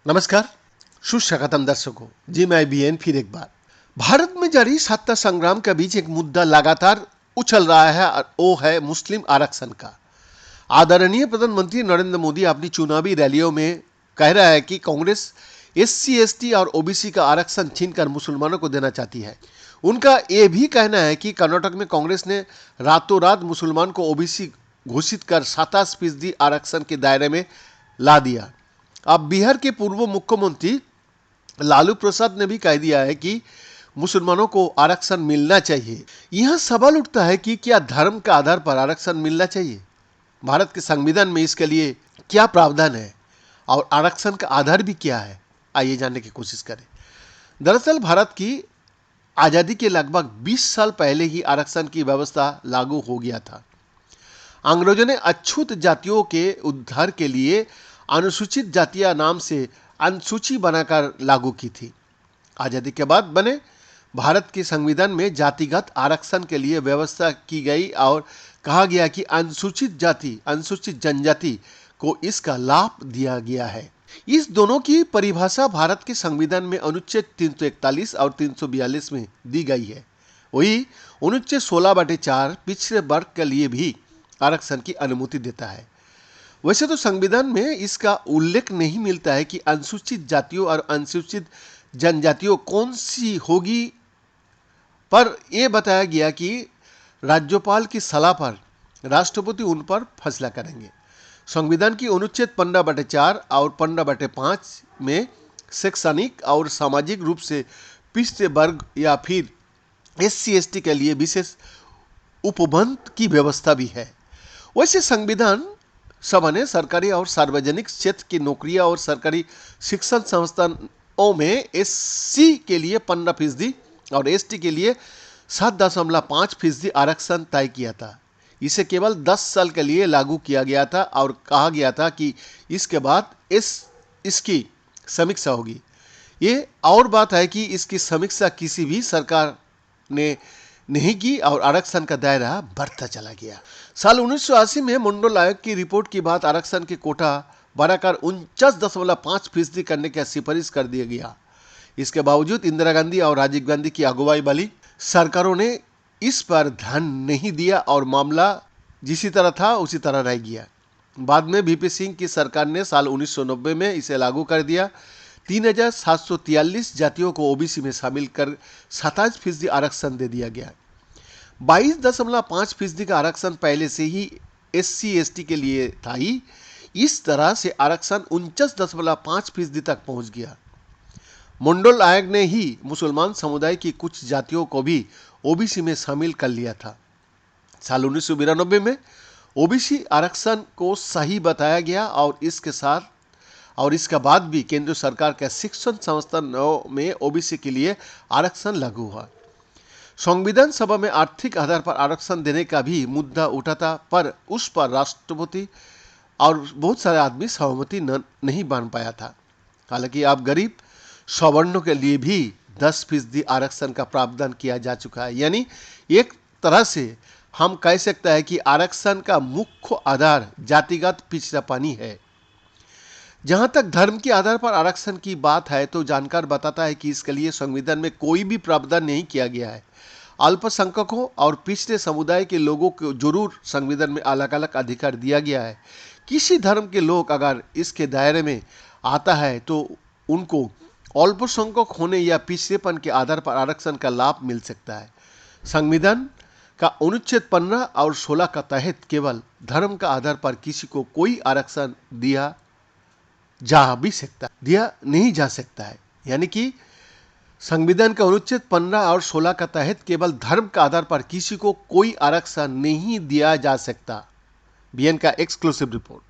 नमस्कार, सुस्वागतम दर्शकों। जी मैं बीएन फिर एक बार। भारत में जारी सत्ता संग्राम के बीच एक मुद्दा लगातार उछल रहा है और वो है मुस्लिम आरक्षण का। आदरणीय प्रधानमंत्री नरेंद्र मोदी अपनी चुनावी रैलियों में कह रहा है कि कांग्रेस एससी एसटी और ओबीसी का आरक्षण छीनकर मुसलमानों को देना चाहती है। उनका यह भी कहना है कि कर्नाटक में कांग्रेस ने रातों रात मुसलमान को ओबीसी घोषित कर 27% आरक्षण के दायरे में ला दिया। अब बिहार के पूर्व मुख्यमंत्री लालू प्रसाद ने भी कह दिया है कि मुसलमानों को आरक्षण मिलना चाहिए। यह सवाल उठता है कि क्या धर्म के आधार पर आरक्षण मिलना चाहिए? भारत के संविधान में इसके लिए क्या प्रावधान है और आरक्षण का आधार भी क्या है? आइए जानने की कोशिश करें। दरअसल भारत की आज़ादी के लगभग 20 साल पहले ही आरक्षण की व्यवस्था लागू हो गया था। अंग्रेजों ने अछूत जातियों के उद्धार के लिए अनुसूचित जातियां नाम से अनुसूची बनाकर लागू की थी। आज़ादी के बाद बने भारत के संविधान में जातिगत आरक्षण के लिए व्यवस्था की गई और कहा गया कि अनुसूचित जाति अनुसूचित जनजाति को इसका लाभ दिया गया है। इस दोनों की परिभाषा भारत के संविधान में अनुच्छेद 341 और 342 में दी गई है। वही अनुच्छेद 16/4 पिछड़े वर्ग के लिए भी आरक्षण की अनुमति देता है। वैसे तो संविधान में इसका उल्लेख नहीं मिलता है कि अनुसूचित जातियों और अनुसूचित जनजातियों कौन सी होगी, पर यह बताया गया कि राज्यपाल की सलाह पर राष्ट्रपति उन पर फैसला करेंगे। संविधान की अनुच्छेद 15/4 और 15/5 में शैक्षणिक और सामाजिक रूप से पिछड़े वर्ग या फिर एससी एसटी के लिए विशेष उपबंध की व्यवस्था भी है। वैसे संविधान सभा ने सरकारी और सार्वजनिक क्षेत्र की नौकरियां और सरकारी शिक्षण संस्थानों में एससी के लिए 15% और एसटी के लिए 7.5% आरक्षण तय किया था। इसे केवल 10 साल के लिए लागू किया गया था और कहा गया था कि इसके बाद इसकी समीक्षा होगी। ये और बात है कि इसकी समीक्षा किसी भी सरकार ने नहीं की और आरक्षण का दायरा बढ़ता चला गया। साल 1980 में मंडल आयोग की रिपोर्ट के बाद आरक्षण की कोटा बढ़ाकर 49.5% करने की सिफारिश कर दिया गया। इसके बावजूद इंदिरा गांधी और राजीव गांधी की अगुवाई वाली सरकारों ने इस पर ध्यान नहीं दिया और मामला जिसी तरह था उसी तरह रह गया। बाद में वीपी सिंह की सरकार ने साल 1990 में इसे लागू कर दिया। 3,743 जातियों को ओबीसी में शामिल कर 27% आरक्षण दे दिया गया। 22.5% का आरक्षण पहले से ही एससी एसटी के लिए था ही। इस तरह से आरक्षण 49.5% तक पहुंच गया। मंडल आयोग ने ही मुसलमान समुदाय की कुछ जातियों को भी ओबीसी में शामिल कर लिया था। साल 1992 में ओबीसी आरक्षण को सही बताया गया और इसके बाद भी केंद्र सरकार के शिक्षण संस्थानों में ओबीसी के लिए आरक्षण लागू हुआ। संविधान सभा में आर्थिक आधार पर आरक्षण देने का भी मुद्दा उठा था, पर उस पर राष्ट्रपति और बहुत सारे आदमी सहमति नहीं बन पाया था। हालांकि अब गरीब सवर्णों के लिए भी 10% आरक्षण का प्रावधान किया जा चुका है। यानी एक तरह से हम कह सकते हैं कि आरक्षण का मुख्य आधार जातिगत पिछड़ापनी है। जहां तक धर्म के आधार पर आरक्षण की बात है तो जानकार बताता है कि इसके लिए संविधान में कोई भी प्रावधान नहीं किया गया है। अल्पसंख्यकों और पिछड़े समुदाय के लोगों को जरूर संविधान में अलग अलग अधिकार दिया गया है। किसी धर्म के लोग अगर इसके दायरे में आता है तो उनको अल्पसंख्यक होने या पिछड़ेपन के आधार पर आरक्षण का लाभ मिल सकता है। संविधान का अनुच्छेद 15 और 16 का तहत केवल धर्म का आधार पर किसी को कोई आरक्षण दिया नहीं जा सकता है। यानी कि संविधान का अनुच्छेद 15 और 16 का तहत केवल धर्म का आधार पर किसी को कोई आरक्षण नहीं दिया जा सकता। बीएन का एक्सक्लूसिव रिपोर्ट।